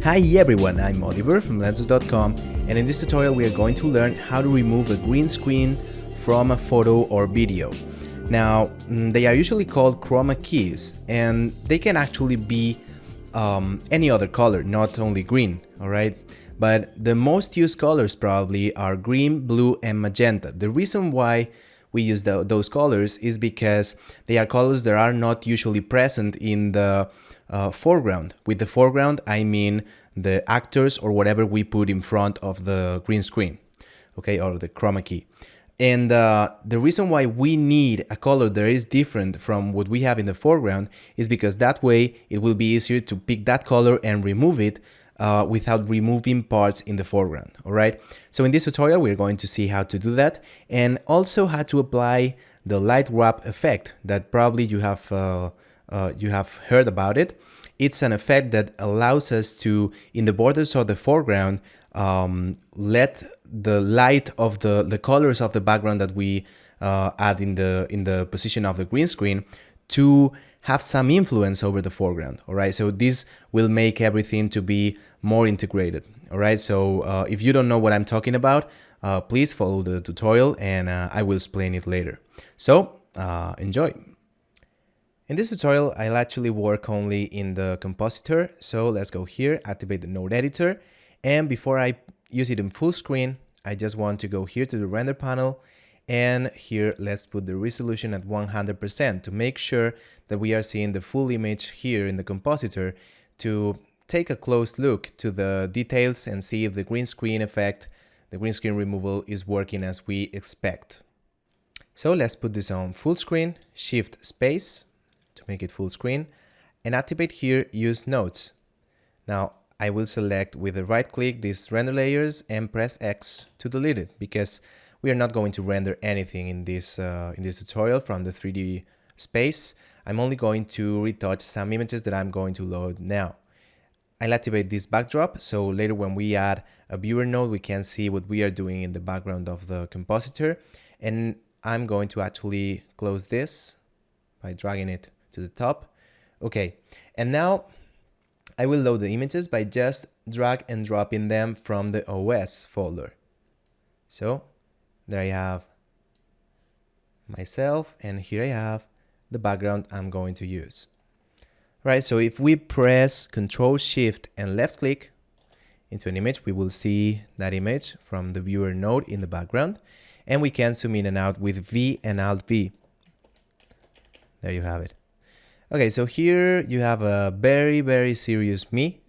Hi everyone, I'm Oliver from Blendtuts.com, and in this tutorial we are going to learn how to remove a green screen from a photo or video. Now, they are usually called chroma keys, and they can actually be any other color, not only green, alright? But the most used colors probably are green, blue, and magenta. The reason why we use those colors is because they are colors that are not usually present in the foreground. With the foreground, I mean the actors or whatever we put in front of the green screen, okay, or the chroma key. And the reason why we need a color that is different from what we have in the foreground is because that way it will be easier to pick that color and remove it without removing parts in the foreground, all right? So in this tutorial, we're going to see how to do that and also how to apply the LightWrapp effect that probably you have heard about it. It's an effect that allows us to, in the borders of the foreground, let the light of the colors of the background that we add in the position of the green screen to have some influence over the foreground, all right? So this will make everything to be more integrated, all right? So if you don't know what I'm talking about, please follow the tutorial and I will explain it later. So enjoy. In this tutorial, I'll actually work only in the compositor. So let's go here, activate the node editor. And before I use it in full screen, I just want to go here to the render panel. And here, let's put the resolution at 100% to make sure that we are seeing the full image here in the compositor to take a close look to the details and see if the green screen effect, the green screen removal is working as we expect. So let's put this on full screen, shift space to make it full screen, and activate here use nodes. Now I will select with the right click these render layers and press X to delete it because we are not going to render anything in this tutorial from the 3D space. I'm only going to retouch some images that I'm going to load now. I'll activate this backdrop so later when we add a viewer node we can see what we are doing in the background of the compositor, and I'm going to actually close this by dragging it to the top. Okay, and now I will load the images by just drag and dropping them from the OS folder. So there I have myself, and here I have the background I'm going to use. Right, so if we press Ctrl Shift and left click into an image, we will see that image from the viewer node in the background, and we can zoom in and out with V and Alt V. There you have it. Okay, so here you have a very serious me,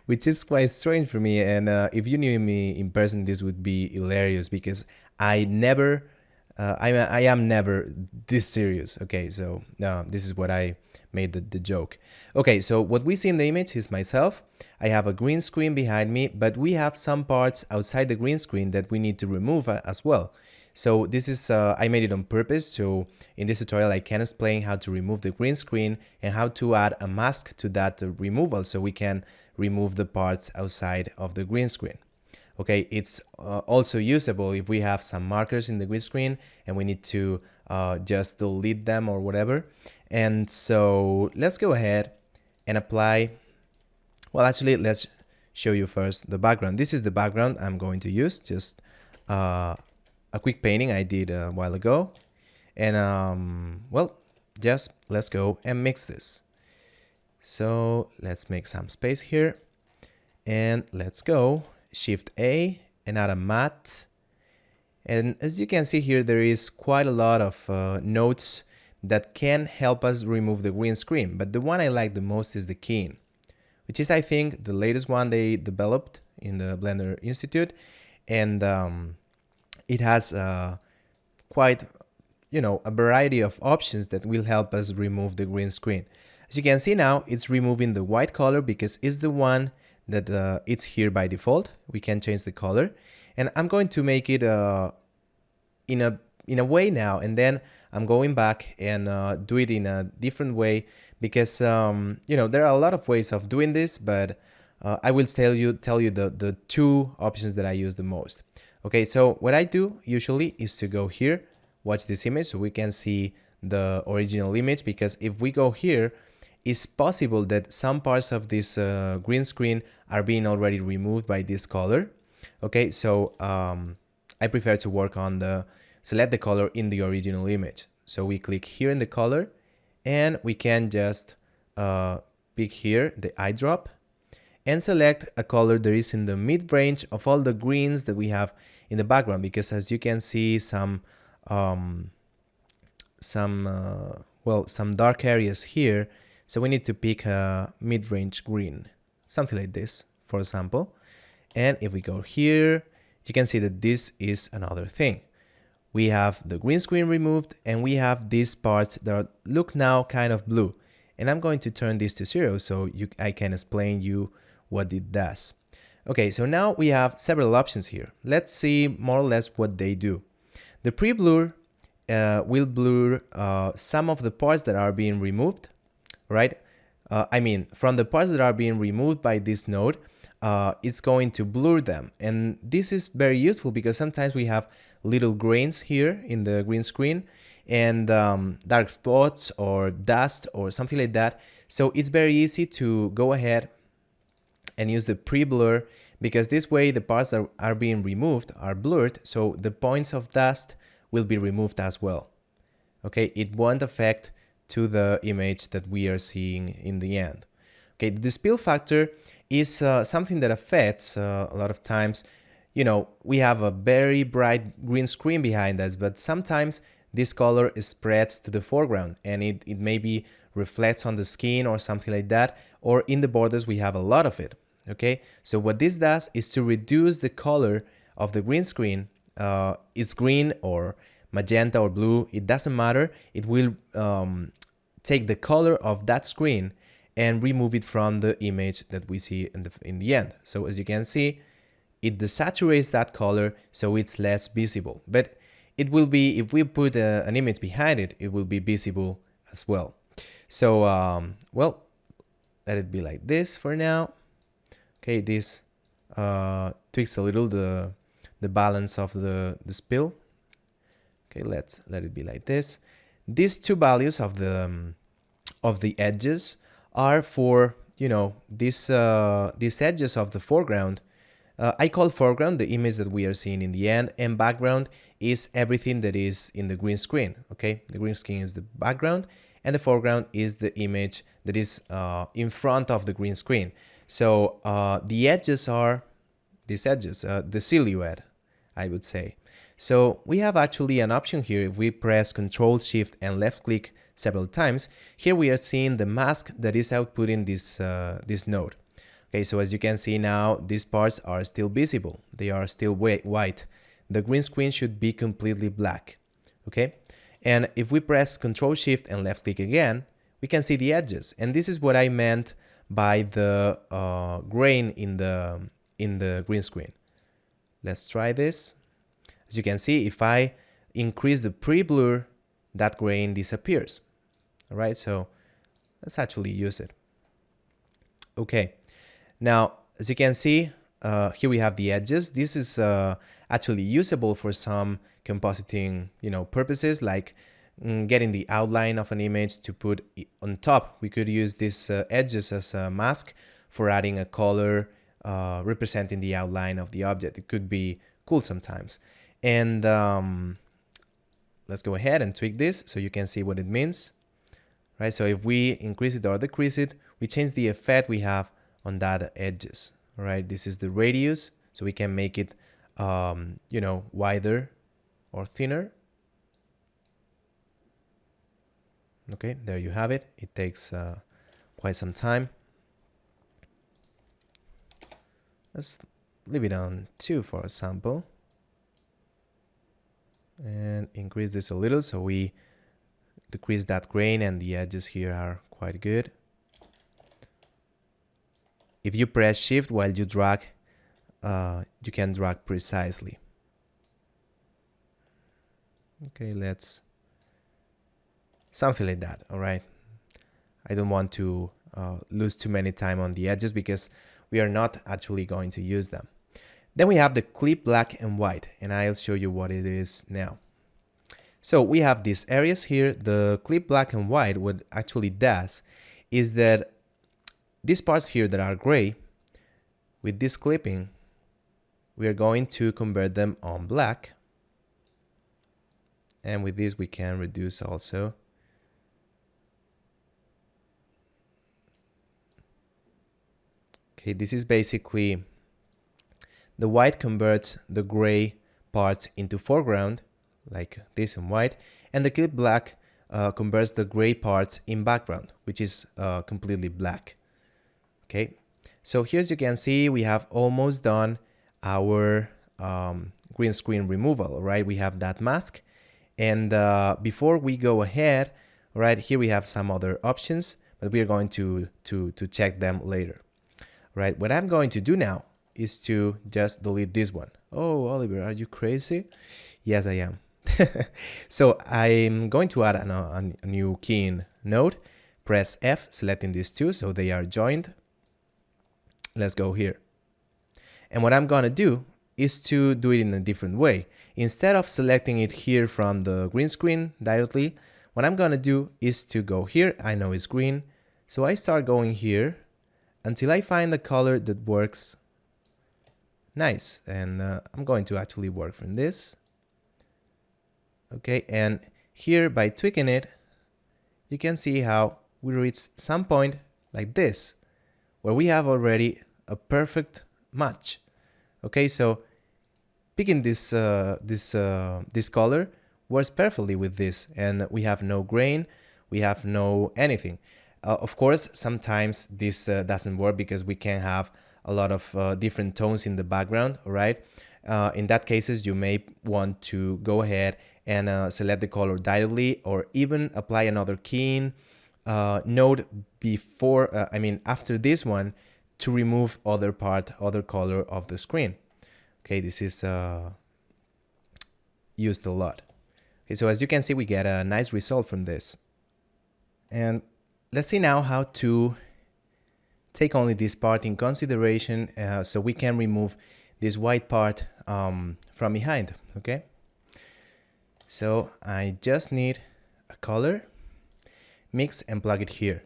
which is quite strange for me. And if you knew me in person, this would be hilarious because I am never this serious. Okay, so this is what I made the joke. Okay, so what we see in the image is myself. I have a green screen behind me, but we have some parts outside the green screen that we need to remove as well. So this is, I made it on purpose, so in this tutorial I can explain how to remove the green screen and how to add a mask to that removal so we can remove the parts outside of the green screen. Okay, it's also usable if we have some markers in the green screen and we need to just delete them or whatever. And so let's go ahead and apply, well actually let's show you first the background. This is the background I'm going to use, just a quick painting I did a while ago, and well, just let's go and mix this. So let's make some space here, and let's go Shift A and add a matte. And as you can see here, there is quite a lot of nodes that can help us remove the green screen, but the one I like the most is the keying, which is I think the latest one they developed in the Blender Institute, and it has quite, a variety of options that will help us remove the green screen. As you can see now, it's removing the white color because it's the one that it's here by default. We can change the color, and I'm going to make it in a way now, and then I'm going back and do it in a different way because there are a lot of ways of doing this, but I will tell you the two options that I use the most. Okay, so what I do usually is to go here, watch this image so we can see the original image, because if we go here it's possible that some parts of this green screen are being already removed by this color. Okay, so I prefer to work on select the color in the original image. So we click here in the color, and we can just pick here the eye drop and select a color that is in the mid-range of all the greens that we have in the background, because as you can see, some dark areas here, so we need to pick a mid-range green, something like this, for example. And if we go here, you can see that this is another thing. We have the green screen removed, and we have these parts that look now kind of blue. And I'm going to turn this to 0 so I can explain you what it does. Okay, so now we have several options here. Let's see more or less what they do. The pre-blur will blur some of the parts that are being removed, right? I mean, from the parts that are being removed by this node, it's going to blur them. And this is very useful because sometimes we have little grains here in the green screen, and dark spots or dust or something like that. So it's very easy to go ahead and use the pre-blur, because this way the parts that are being removed are blurred, so the points of dust will be removed as well. Okay, it won't affect to the image that we are seeing in the end. Okay, the spill factor is something that affects a lot of times. You know, we have a very bright green screen behind us, but sometimes this color spreads to the foreground, and it maybe reflects on the skin or something like that, or in the borders we have a lot of it. Okay, so what this does is to reduce the color of the green screen. It's green or magenta or blue, it doesn't matter. It will take the color of that screen and remove it from the image that we see in the end. So as you can see, it desaturates that color, so it's less visible. But it will be, if we put an image behind it, it will be visible as well. So, well, let it be like this for now. Okay, this tweaks a little the balance of the spill. Okay, let's let it be like this. These two values of the edges are for, you know, these edges of the foreground. I call foreground the image that we are seeing in the end, and background is everything that is in the green screen. Okay, the green screen is the background, and the foreground is the image that is in front of the green screen. So the edges are these edges, the silhouette, I would say. So we have actually an option here. If we press Ctrl, Shift, and left click several times, here we are seeing the mask that is outputting this node. Okay, so as you can see now, these parts are still visible. They are still white. The green screen should be completely black. Okay, and if we press Ctrl, Shift, and left click again, we can see the edges. And this is what I meant by the grain in the green screen. Let's try this. As you can see, if I increase the pre-blur, that grain disappears. All right, so let's actually use it. Okay, now as you can see, here we have the edges. This is actually usable for some compositing, you know, purposes, like getting the outline of an image to put on top. We could use these edges as a mask for adding a color representing the outline of the object. It could be cool sometimes. And let's go ahead and tweak this so you can see what it means. Right, so if we increase it or decrease it, we change the effect we have on that edges. All right, this is the radius, so we can make it you know, wider or thinner. Okay, there you have it. It takes quite some time. Let's leave it on 2, for example, and increase this a little so we decrease that grain, and the edges here are quite good. If you press Shift while you drag, you can drag precisely. Okay, let's something like that. All right, I don't want to lose too many time on the edges because we are not actually going to use them. Then we have the clip black and white, and I'll show you what it is now. So we have these areas here. The clip black and white, what actually does is that these parts here that are gray, with this clipping, we are going to convert them on black. And with this we can reduce also. Okay, this is basically the white converts the gray parts into foreground, like this in white, and the clip black converts the gray parts in background, which is completely black. Okay, so here as you can see, we have almost done our green screen removal, right? We have that mask. And before we go ahead, right, here we have some other options, but we are going to check them later. Right, what I'm going to do now is to just delete this one. Oh, Oliver, are you crazy? Yes, I am. So I'm going to add a new keying node. Press F, selecting these two so they are joined. Let's go here. And what I'm going to do is to do it in a different way. Instead of selecting it here from the green screen directly, what I'm going to do is to go here. I know it's green, so I start going here until I find the color that works nice. And I'm going to actually work from this. Okay, and here by tweaking it, you can see how we reach some point like this, where we have already a perfect match. Okay, so picking this this color works perfectly with this, and we have no grain, we have no anything. Of course, sometimes this doesn't work because we can have a lot of different tones in the background, right? In that cases, you may want to go ahead and select the color directly, or even apply another keying node before, after this one, to remove other color of the screen. Okay, this is used a lot. Okay, so as you can see, we get a nice result from this. And let's see now how to take only this part in consideration, so we can remove this white part from behind. Okay, so I just need a color, mix and plug it here.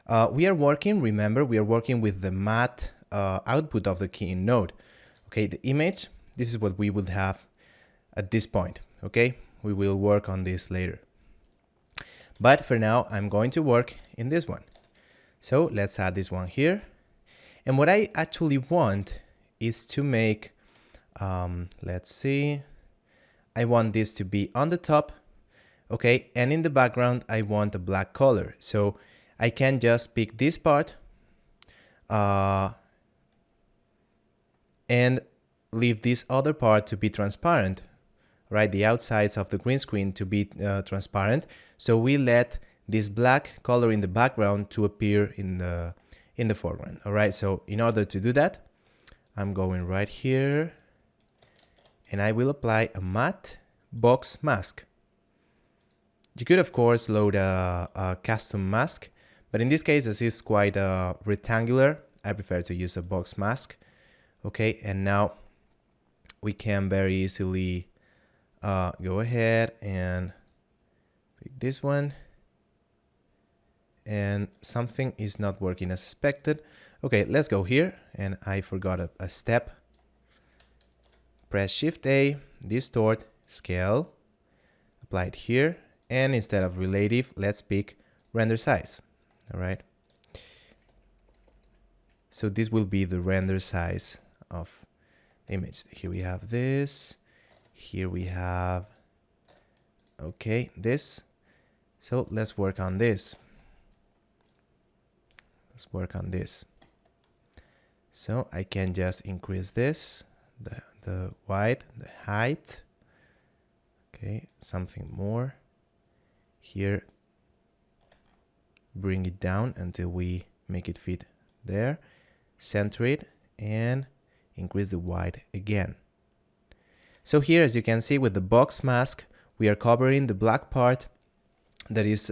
Remember, we are working with the matte output of the keying node. Okay, the image, this is what we would have at this point. Okay, we will work on this later. But for now, I'm going to work in this one. So let's add this one here. And what I actually want is to make, let's see, I want this to be on the top. Okay, and in the background, I want a black color. So I can just pick this part and leave this other part to be transparent, right? The outsides of the green screen to be transparent. So we let this black color in the background to appear in the foreground. All right, so in order to do that, I'm going right here and I will apply a matte box mask. You could, of course, load a custom mask, but in this case, as it's quite rectangular, I prefer to use a box mask. Okay, and now we can very easily go ahead and pick this one. And something is not working as expected. Okay, let's go here, and I forgot a step. Press Shift A, distort, scale, apply it here, and instead of relative, let's pick render size. All right. So this will be the render size of the image. Here we have this. Here we have, okay, this. So let's work on this. Let's work on this. So I can just increase this, the width, the height. Okay, something more. Here, bring it down until we make it fit there. Center it and increase the width again. So here, as you can see with the box mask, we are covering the black part that is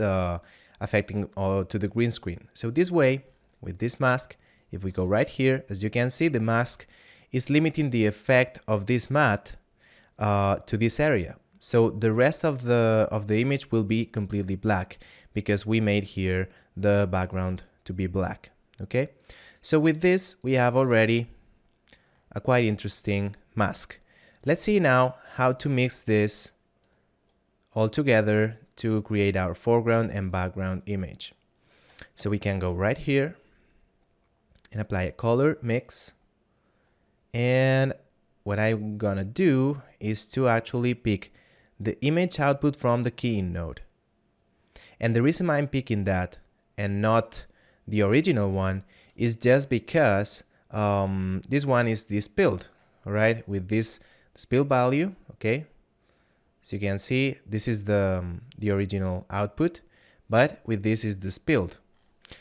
affecting to the green screen. So this way, with this mask, if we go right here, as you can see, the mask is limiting the effect of this matte to this area. So the rest of the image will be completely black because we made here the background to be black. Okay, so with this we have already a quite interesting mask. Let's see now how to mix this all together to create our foreground and background image. So we can go right here and apply a color mix, and what I'm gonna do is to actually pick the image output from the keying node. And the reason I'm picking that and not the original one is just because this one is despilled, all right, with this spill value. Okay, so you can see this is the original output, but with this is despilled.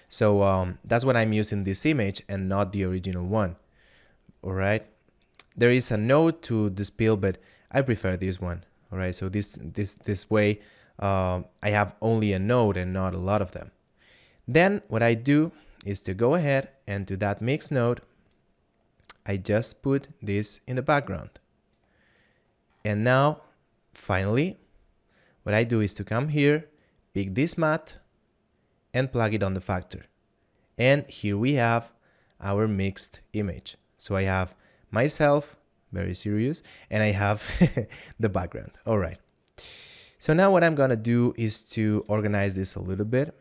So that's what I'm using this image and not the original one. All right, there is a node to despill, but I prefer this one. All right, so this way I have only a node and not a lot of them. Then what I do is to go ahead and to that mix node, I just put this in the background. And now, finally, what I do is to come here, pick this matte, and plug it on the factor. And here we have our mixed image. So I have myself, very serious, and I have the background. All right. So now what I'm gonna do is to organize this a little bit.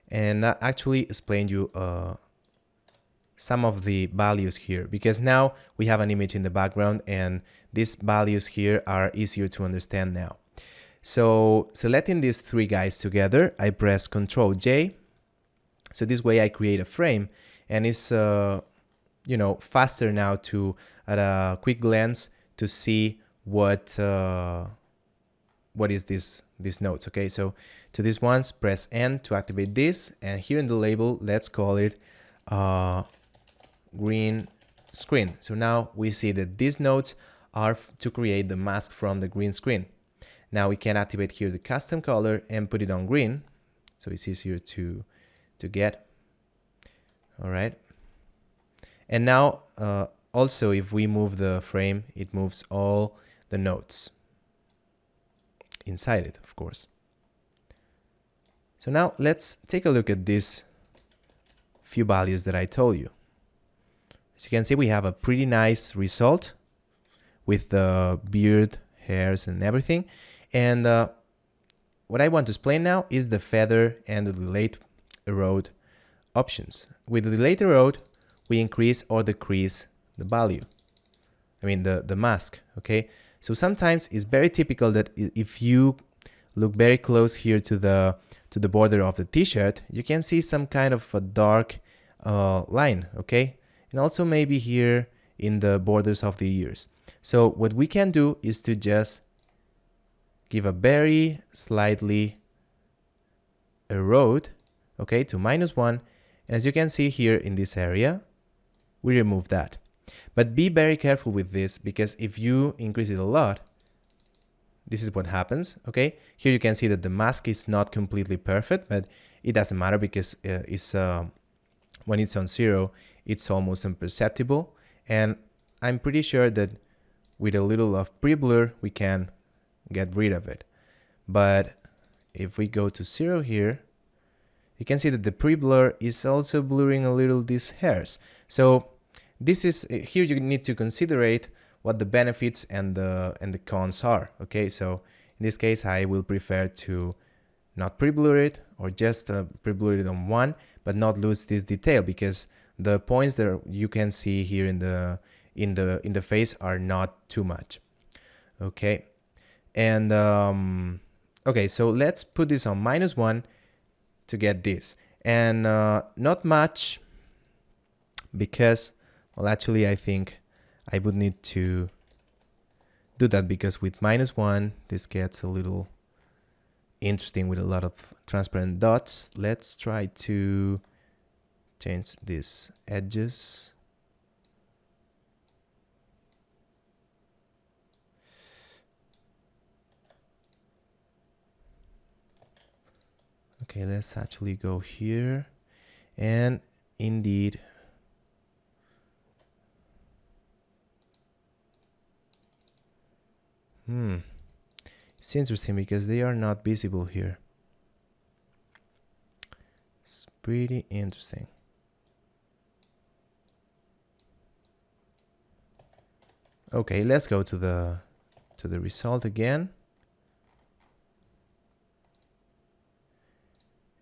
And actually explain you some of the values here, because now we have an image in the background and these values here are easier to understand now. So selecting these three guys together, I press Ctrl J. So this way I create a frame, and it's you know, faster now to at a quick glance to see what is these nodes. Okay, so to these ones, press N to activate this, and here in the label, let's call it green screen. So now we see that these nodes are to create the mask from the green screen. Now we can activate here the custom color and put it on green, so it's easier to get. All right, and now also if we move the frame, it moves all the nodes inside it, of course. So now let's take a look at these few values that I told you. As you can see, we have a pretty nice result with the beard, hairs, and everything. And what I want to explain now is the feather and the delayed erode options. With the delayed erode, we increase or decrease the value. I mean the mask, okay? So sometimes it's very typical that if you look very close here to the border of the t-shirt, you can see some kind of a dark line, okay? And also maybe here in the borders of the ears. So what we can do is to just give a very slightly erode, okay, to -1. And as you can see here in this area, we remove that. But be very careful with this, because if you increase it a lot, this is what happens, okay? Here you can see that the mask is not completely perfect, but it doesn't matter because when it's on 0, it's almost imperceptible. And I'm pretty sure that with a little of pre-blur, we can get rid of it. But if we go to 0 here, you can see that the pre-blur is also blurring a little these hairs. So this is, here you need to considerate what the benefits and the cons are, okay? So in this case, I will prefer to not pre-blur it, or just pre-blur it on 1, but not lose this detail, because the points that you can see here in the face are not too much, okay? And okay, so let's put this on -1 to get this, and not much, because, well, actually I think I would need to do that, because with -1 this gets a little interesting with a lot of transparent dots. Let's try to change these edges. Okay, let's actually go here, and indeed It's interesting because they are not visible here. It's pretty interesting. Okay, let's go to the result again.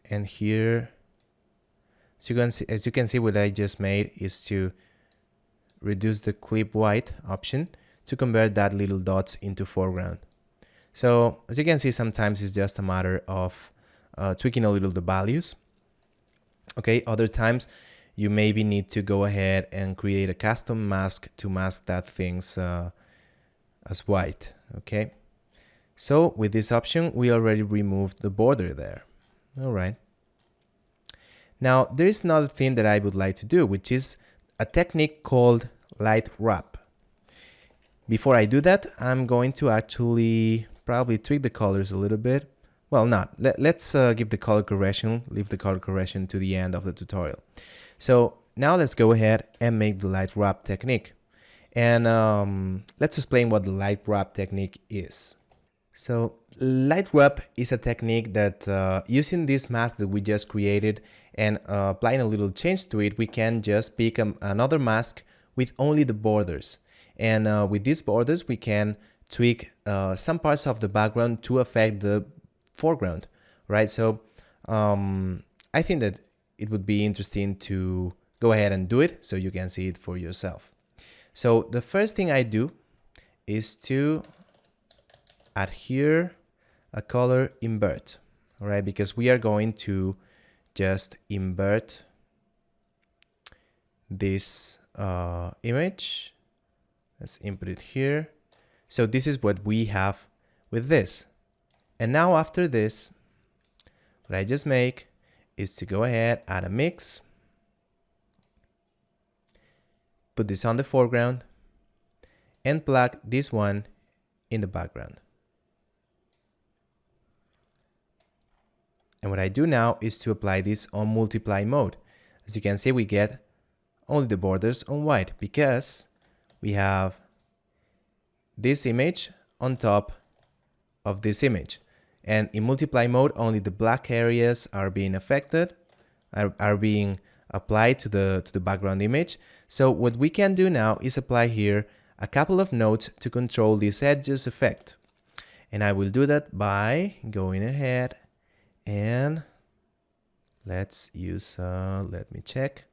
And here, as you can see, what I just made is to reduce the clip white option to convert that little dots into foreground. So as you can see, sometimes it's just a matter of tweaking a little the values. Okay, other times you maybe need to go ahead and create a custom mask to mask that things as white. Okay, so with this option, we already removed the border there. All right. Now there is another thing that I would like to do, which is a technique called LightWrapp. Before I do that, I'm going to actually probably tweak the colors a little bit. Well, not. Let's give the color correction, leave the color correction to the end of the tutorial. So now let's go ahead and make the LightWrap technique. And let's explain what the LightWrap technique is. So LightWrap is a technique that using this mask that we just created and applying a little change to it, we can just pick another mask with only the borders. And with these borders, we can tweak some parts of the background to affect the foreground, right? So I think that it would be interesting to go ahead and do it so you can see it for yourself. So the first thing I do is to add here a color invert, all right? Because we are going to just invert this image. Let's input it here. So this is what we have with this. And now after this, what I just make is to go ahead, add a mix, put this on the foreground, and plug this one in the background. And what I do now is to apply this on multiply mode. As you can see, we get only the borders on white because we have this image on top of this image. And in multiply mode, only the black areas are being affected, are being applied to the background image. So what we can do now is apply here a couple of nodes to control this edges effect. And I will do that by going ahead and let's use, let me check,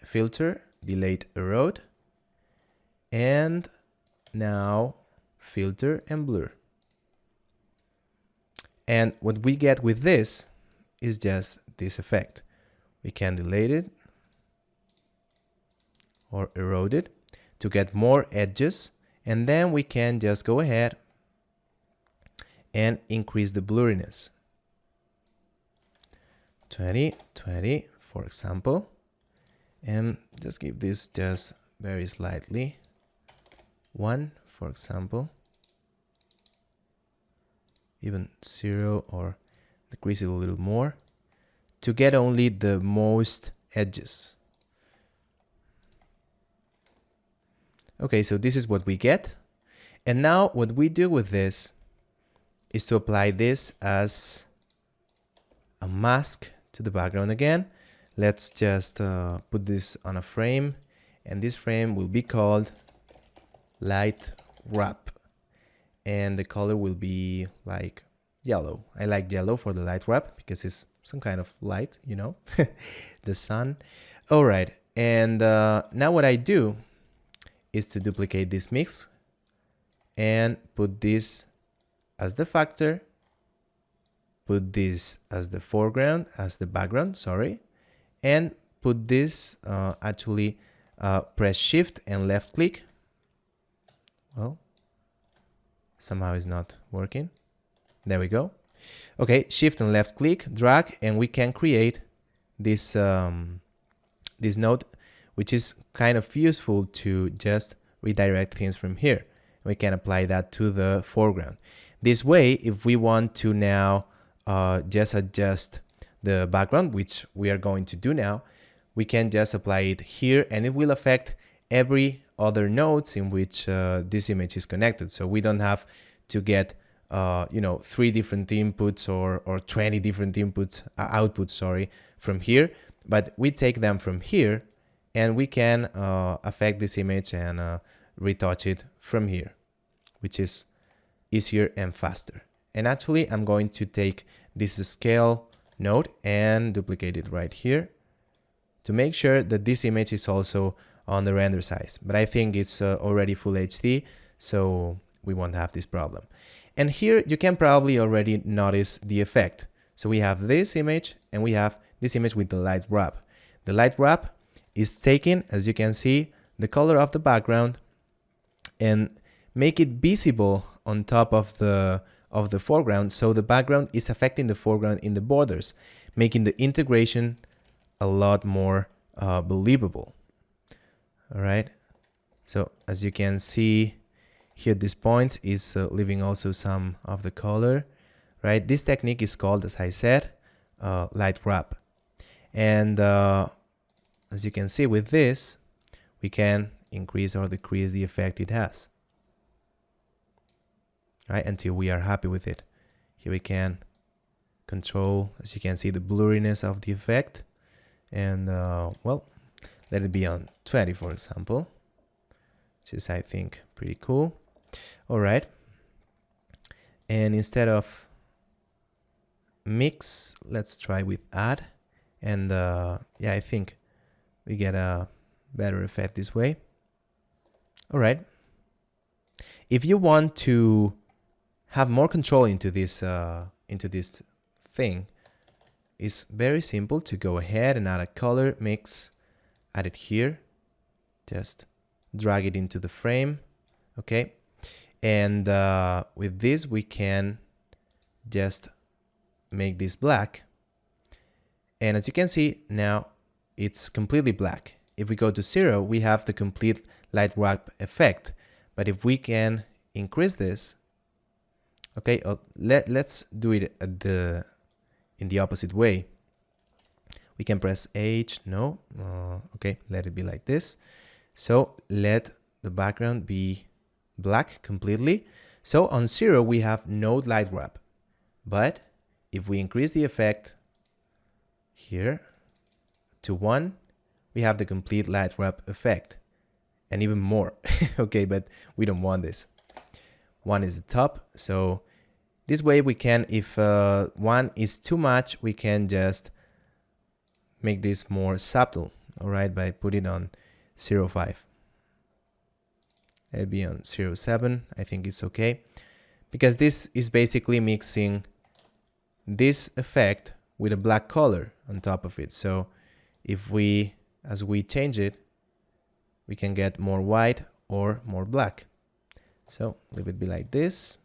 filter, delete, erode, and now filter and blur. And what we get with this is just this effect. We can delete it or erode it to get more edges, and then we can just go ahead and increase the blurriness. 20, for example, and just give this just very slightly 1, for example, even 0, or decrease it a little more to get only the most edges. Okay, so this is what we get. And now what we do with this is to apply this as a mask to the background again. Let's just put this on a frame, and this frame will be called LightWrap, and the color will be like yellow. I like yellow for the LightWrap because it's some kind of light, you know, the sun. All right, and now what I do is to duplicate this mix and put this as the factor, put this as the foreground, as the background, sorry, and put this actually press shift and left click. Well, somehow it's not working. There we go. Okay, shift and left click, drag, and we can create this this node, which is kind of useful to just redirect things from here. We can apply that to the foreground. This way, if we want to now just adjust the background, which we are going to do now, we can just apply it here, and it will affect every other nodes in which this image is connected. So we don't have to get 3 different inputs or 20 different inputs, outputs, sorry, from here, but we take them from here and we can affect this image and retouch it from here, which is easier and faster. And actually, I'm going to take this scale node and duplicate it right here to make sure that this image is also on the render size. But I think it's already full HD, so we won't have this problem. And here you can probably already notice the effect. So we have this image and we have this image with the LightWrapp. The LightWrapp is taking, as you can see, the color of the background and make it visible on top of the foreground, so the background is affecting the foreground in the borders, making the integration a lot more believable. All right, so as you can see here, this point is leaving also some of the color, right? This technique is called, as I said, LightWrapp. And as you can see with this, we can increase or decrease the effect it has, right, until we are happy with it. Here we can control, as you can see, the blurriness of the effect. And well, let it be on 20, for example, which is, I think, pretty cool. All right. And instead of mix, let's try with add. And yeah, I think we get a better effect this way. All right. If you want to have more control into this thing, it's very simple to go ahead and add a color mix, add it here, just drag it into the frame, okay? And with this, we can just make this black. And as you can see, now it's completely black. If we go to 0, we have the complete LightWrapp effect. But if we can increase this, okay, let's do it at in the opposite way. We can press H, no, okay, let it be like this. So let the background be black completely. So on 0, we have no LightWrapp. But if we increase the effect here to 1, we have the complete LightWrapp effect. And even more, okay, but we don't want this. 1 is the top, so this way we can, if 1 is too much, we can just make this more subtle, all right, by putting on 0.5. It'll be on 0.7, I think it's okay, because this is basically mixing this effect with a black color on top of it. So if we, as we change it, we can get more white or more black. So leave it be like this.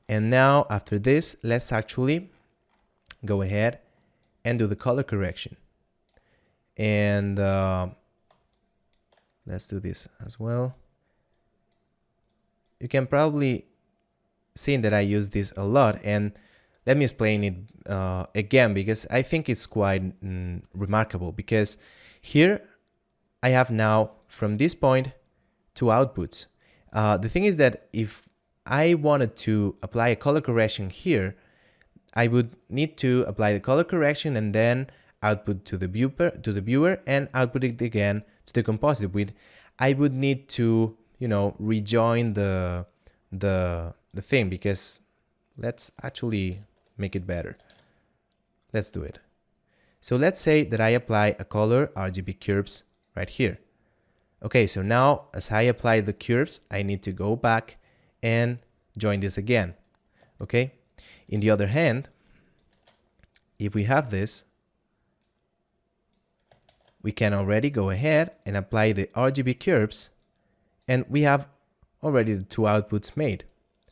And now after this, let's actually go ahead and do the color correction. And let's do this as well. You can probably see that I use this a lot, and let me explain it again, because I think it's quite remarkable. Because here I have now from this point 2 outputs. The thing is that if I wanted to apply a color correction here, I would need to apply the color correction and then output to the viewer and output it again to the composite. I would need to, rejoin the thing, because let's actually make it better. Let's do it. So let's say that I apply a color RGB curves right here. Okay, so now as I apply the curves, I need to go back and join this again. Okay, in the other hand, if we have this, we can already go ahead and apply the RGB curves, and we have already the 2 outputs made.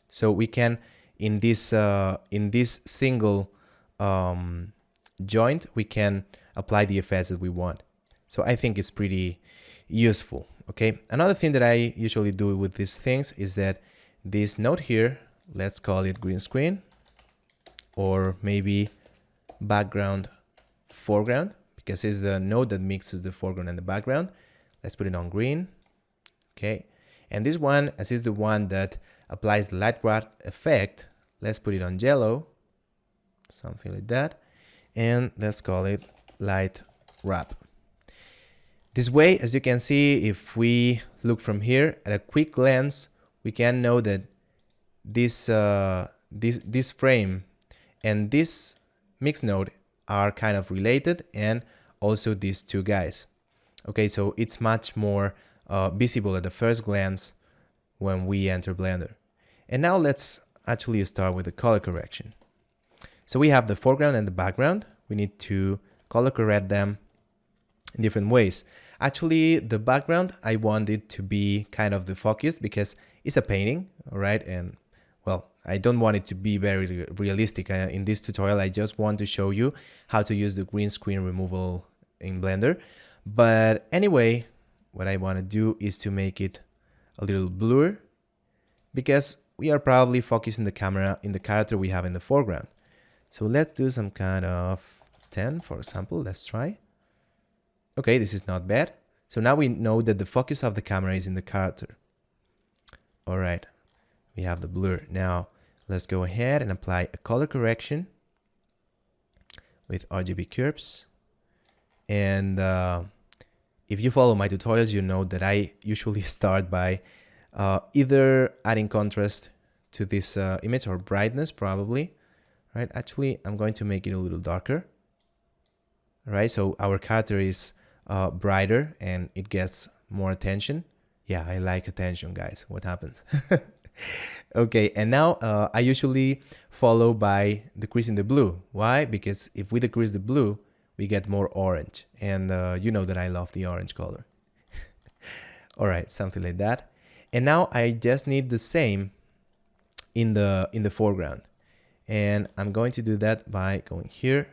So we can, in this single joint, we can apply the effects that we want. So I think it's pretty useful. Okay, another thing that I usually do with these things is that this node here, let's call it green screen, or maybe background foreground, because it's the node that mixes the foreground and the background. Let's put it on green, Okay, and this one, as is the one that applies the LightWrapp effect, let's put it on yellow, something like that, and let's call it LightWrapp. This way, as you can see, if we look from here at a quick glance, we can know that this frame and this mix node are kind of related, and also these two guys. Okay, so it's much more visible at the first glance when we enter Blender. And now let's actually start with the color correction. So we have the foreground and the background. We need to color correct them in different ways. Actually, the background, I want it to be kind of defocused because it's a painting, all right? And well, I don't want it to be very realistic. In this tutorial, I just want to show you how to use the green screen removal in Blender. But anyway, what I want to do is to make it a little blur because we are probably focusing the camera in the character we have in the foreground. So let's do some kind of 10, for example. Let's try. Okay, this is not bad. So now we know that the focus of the camera is in the character. All right, we have the blur. Now let's go ahead and apply a color correction with RGB curves. And if you follow my tutorials, you know that I usually start by either adding contrast to this image or brightness, probably. Right? Actually, I'm going to make it a little darker. Right? So our character is brighter and it gets more attention. Yeah, I like attention, guys. What happens? Okay, and now I usually follow by decreasing the blue. Why? Because if we decrease the blue, we get more orange, and you know that I love the orange color. All right, something like that. And now I just need the same in the foreground, and I'm going to do that by going here,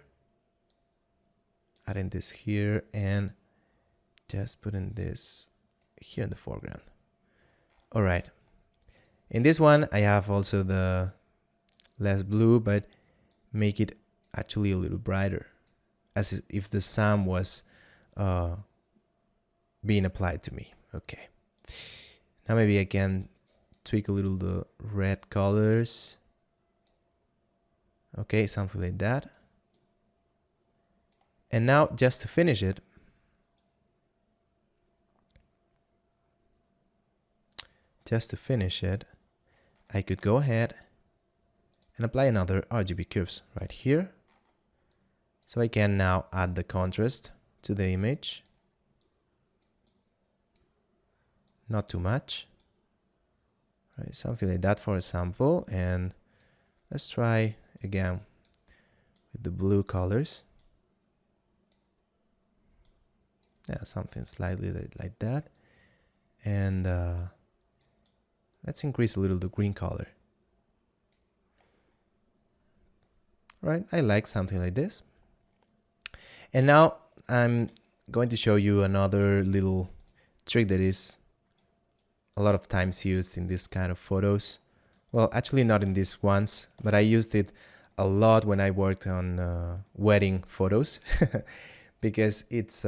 adding this here, and just putting this here in the foreground. All right. In this one, I have also the less blue, but make it actually a little brighter, as if the sun was being applied to me. Okay. Now maybe I can tweak a little the red colors. Okay, something like that. And now just to finish it, I could go ahead and apply another RGB curves right here. So I can now add the contrast to the image. Not too much. Right, something like that for example. And let's try again with the blue colors. Yeah, something slightly like that. And let's increase a little the green color. Right, I like something like this. And now I'm going to show you another little trick that is a lot of times used in this kind of photos. Well, actually not in these ones, but I used it a lot when I worked on wedding photos because it's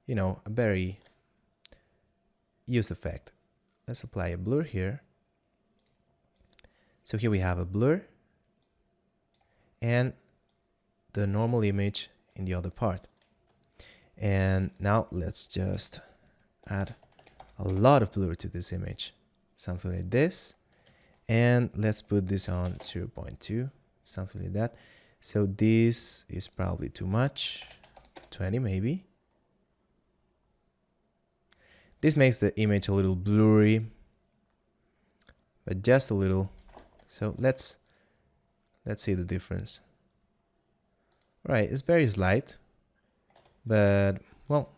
you know, a very used effect. Let's apply a blur here. So here we have a blur and the normal image in the other part. And now let's just add a lot of blur to this image, something like this. And let's put this on 0.2, something like that. So this is probably too much, 20 maybe. This makes the image a little blurry, but just a little. So let's see the difference. Right, it's very slight, but well,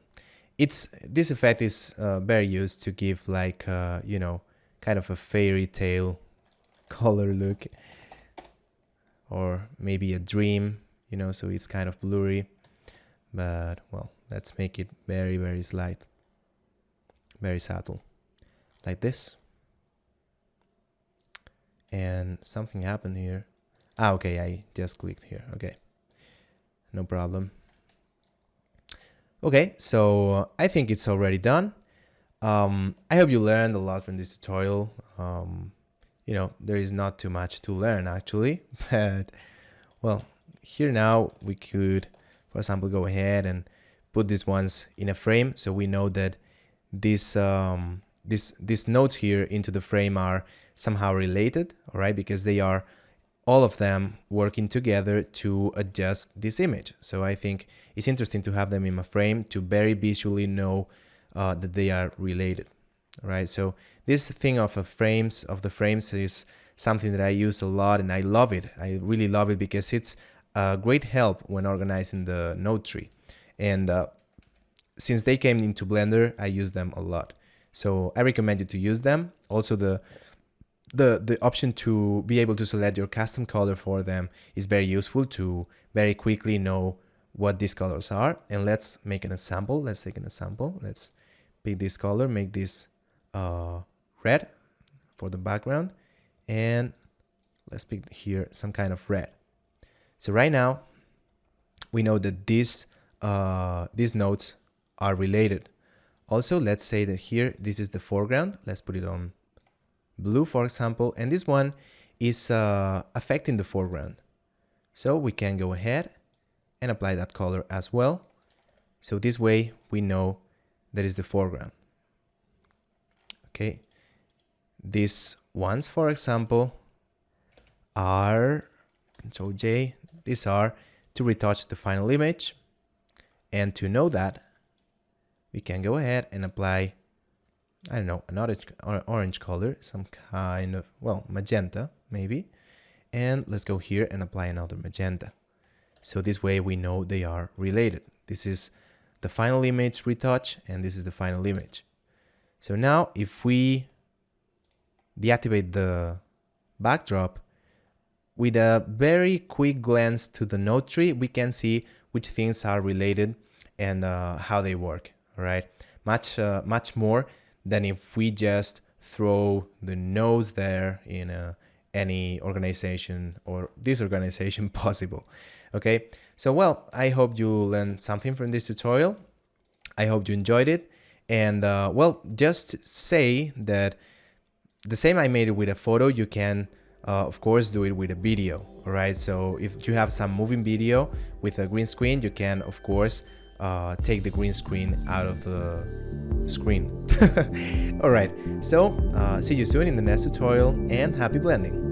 this effect is very used to give like you know, kind of a fairy tale color look, or maybe a dream, you know, so it's kind of blurry. But well, let's make it very, very slight, very subtle, like this. And something happened here. Ah, okay, I just clicked here. Okay, no problem. Okay, so I think it's already done. I hope you learned a lot from this tutorial. You know, there is not too much to learn actually, but well, here now we could, for example, go ahead and put these ones in a frame, so we know that these nodes here into the frame are somehow related, all right, because they are all of them working together to adjust this image. So I think it's interesting to have them in a frame to very visually know that they are related, all right? So this thing of the frames is something that I use a lot, and I love it. I really love it because it's a great help when organizing the node tree. And since they came into Blender, I use them a lot. So I recommend you to use them. Also, the option to be able to select your custom color for them is very useful to very quickly know what these colors are. And let's make an example. Let's take an example. Let's pick this color, make this red for the background, and let's pick here some kind of red. So right now we know that these nodes are related. Also, let's say that here this is the foreground. Let's put it on blue, for example, and this one is affecting the foreground. So we can go ahead and apply that color as well. So this way we know that is the foreground. Okay, these ones, for example, are Control J. These are to retouch the final image, and to know that, we can go ahead and apply, I don't know, an orange color, some kind of, well, magenta maybe, and let's go here and apply another magenta. So this way we know they are related. This is the final image retouch, and this is the final image. So now if we deactivate the backdrop, with a very quick glance to the node tree, we can see which things are related and how they work, all right? Much more than if we just throw the nodes there in any organization or disorganization possible, okay? So, well, I hope you learned something from this tutorial. I hope you enjoyed it. And, well, just say that the same I made it with a photo, you can of course do it with a video, all right? So if you have some moving video with a green screen, you can of course take the green screen out of the screen. All right, so see you soon in the next tutorial, and happy blending.